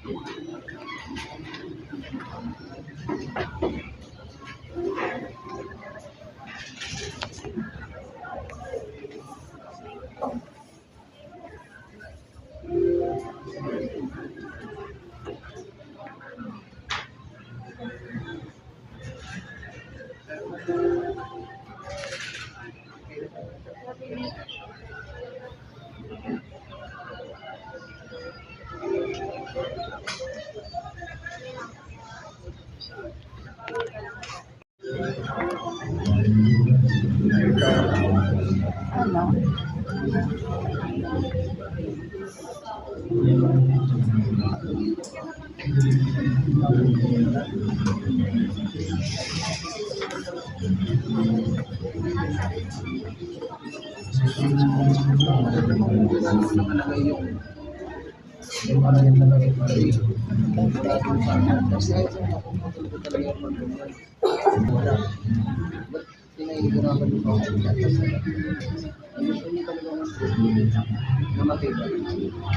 Ano?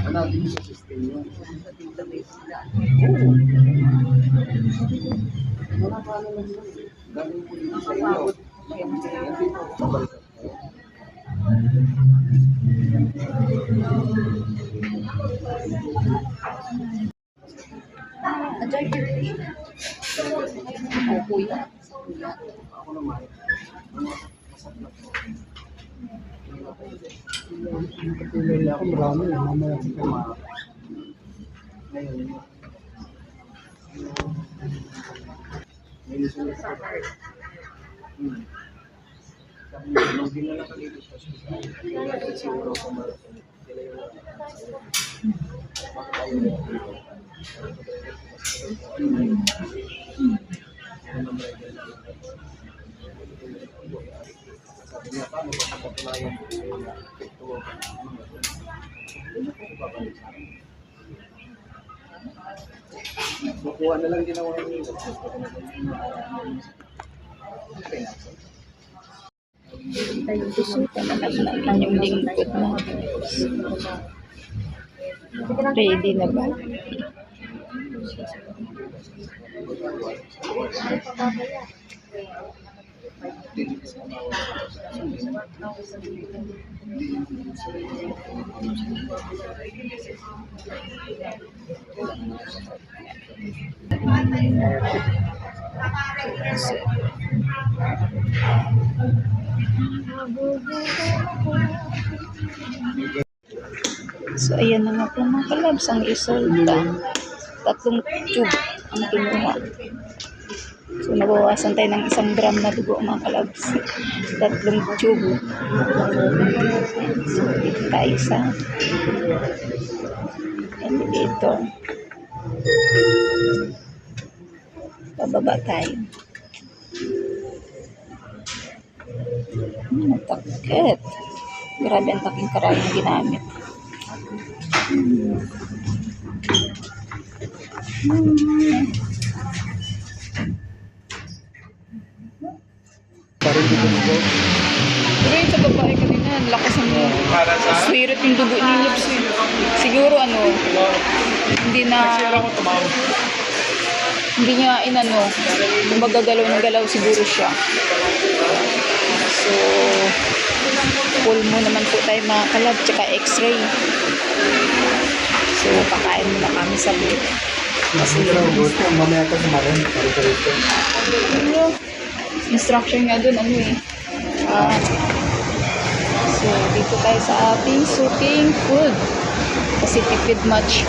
Hanapin sa system nyo. Wala pa naman yun. Galing po dito sa inyo. Babalik ako. Enjoy ka rin. Oh, kuya. Ako naman. Patuloy ako marami. Mamaya sa kamara. Ngayon. May nisulat sa akin. Sabi niya, nung dinala ka dito sa hospital, siguro ako maraton. Sila yung sabi niya, paano ba kapatulayan ko na ito? Bukuha na lang ginawa niyo. Susuka na lang yung lingkod mo. Ready na ba? So, ayan na nga po mga kalabs ang resulta. 3 tube ang kinuha. So, nabawasan tayo ng 1 gram na dugo mga kalabs. 3 tube. So, dito tayo sa elevator. Bababa tayo. Matakit. Grabe ang taking karay na ginamit. Parang dito mo ko. Pero yun sa babae kanina, lakas ang swirit yung dugo niya. Siguro hindi niya inano, magagalaw ng galaw siguro siya. So, full mo naman po tayo mga kalab, tsaka x-ray. So, kakain muna kami sa bit. Kasi mamaya ka sa marin. Instruction nga dun, so, dito tayo sa ating suking food. Kasi tipid much.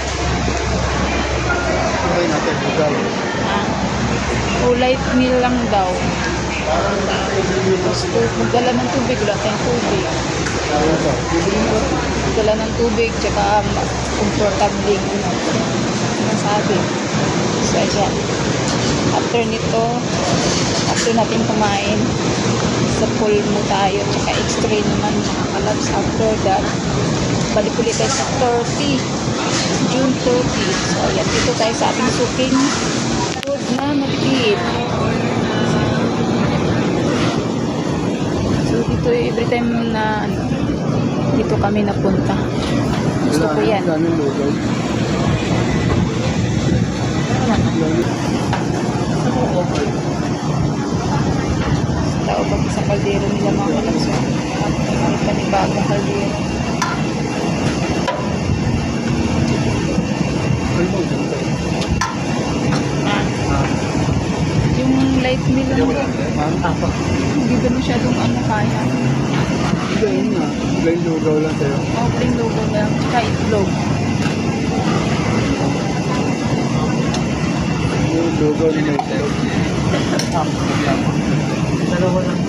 Sabay natin bugal. Light meal lang daw. Magdala ng tubig, wala tayong tubig. Magdala ng tubig, tsaka comfortable. Sabi. So, ayan. After nito, after natin kumain, sa pool mo tayo, tsaka x-ray naman mga kalabs. After that, balik ulit tayo sa June 30. So, ayan. Dito tayo sa ating suking food na matipid. So, dito every time na dito kami napunta. Gusto ko yan. Yung light meal lang ba? Hindi ba masyadong kaya? Plain na. Plain lugaw lang sa'yo. Plain logo lang. Tsaka itlog. Yung lugaw na may itlog. Dalawa lang.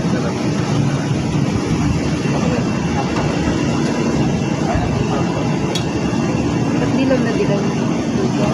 Ba't dilaw na dilaw yung lugaw?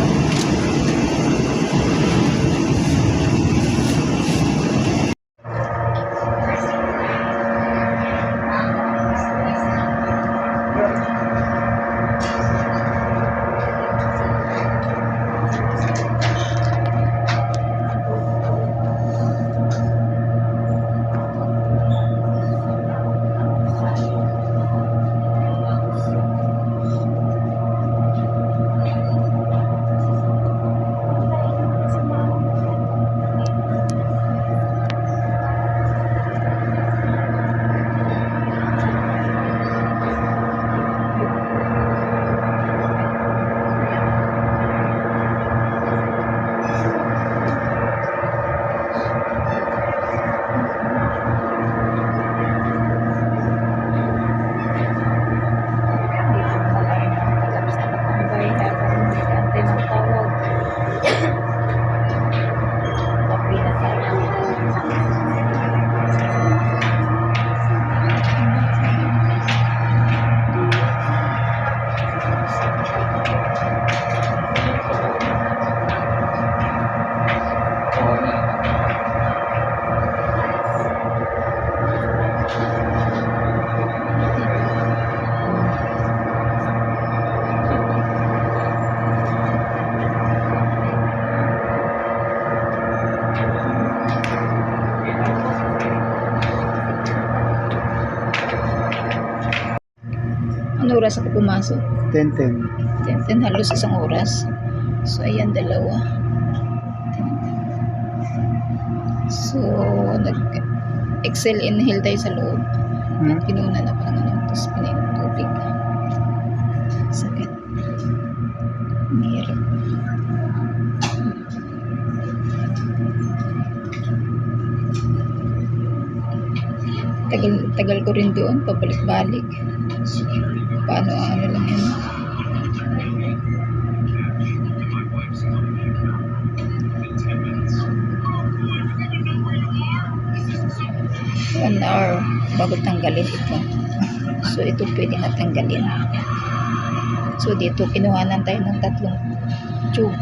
Ano oras ako pumasok? 10-10. 10 halos isang oras. So, ayan, dalawa. So, nag-exhale, inhale tayo sa loob. At kinunan ako ng tapos pinainom tubig. Sakit. Mahirap. Tagal ko rin doon, pabalik-balik. Paano lang yun. One hour bago tanggalin ito. So ito pwede na tanggalin. So dito kinuhanan tayo ng 3 tube.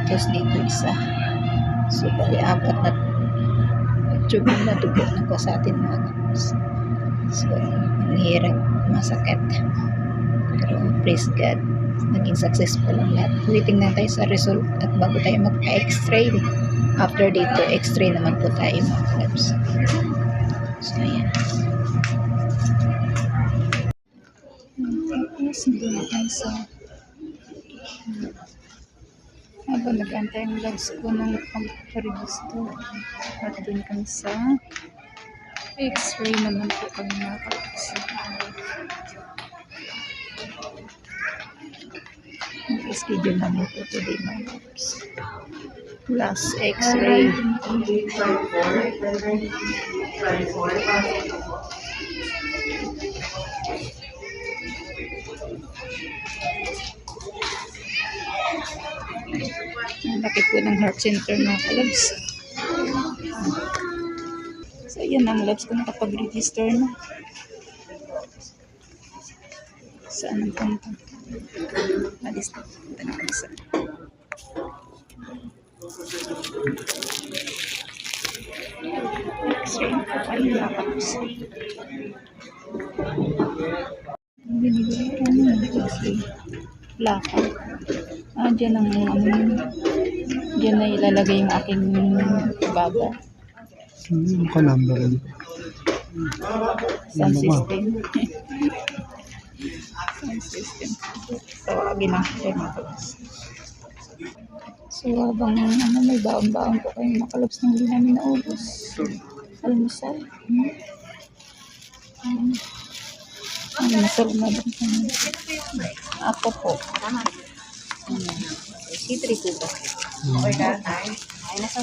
Tapos dito isa. So bali 4 na tube na dugo na ko sa atin mga kaps. So ang hirap, masakit. Pero praise God, naging successful ang lahat. Waiting na tayo sa result at bago tayo magpa-x-ray. After dito, x-ray naman po tayo mga kaps. So ayan. Tapos hindi na tayo sa habang nag-antay ang logs ko ng pag-register at dun kami sa x-ray naman po kami mga kaps. Schedule namin po today mga kaps. Last x-ray. Ang laki po ng heart center mga kalabs. So yan ang labs ko nakapag-register na. Saan ang punta? Alis na. Punta na isa. X-ray na po kayo mga kalabs. Binigay ko na x-ray. Plaka. Dyan ang dyan na ilalagay yung aking baba. Ano ka number yun? Sound system. Sound system. Tawagin ang mga. So habang may baon-baon po kayo makalabs ng hindi namin naubos. Almusal. Almusal na ba? Ako po. C3 po ba? Okay ka? Ay, nasa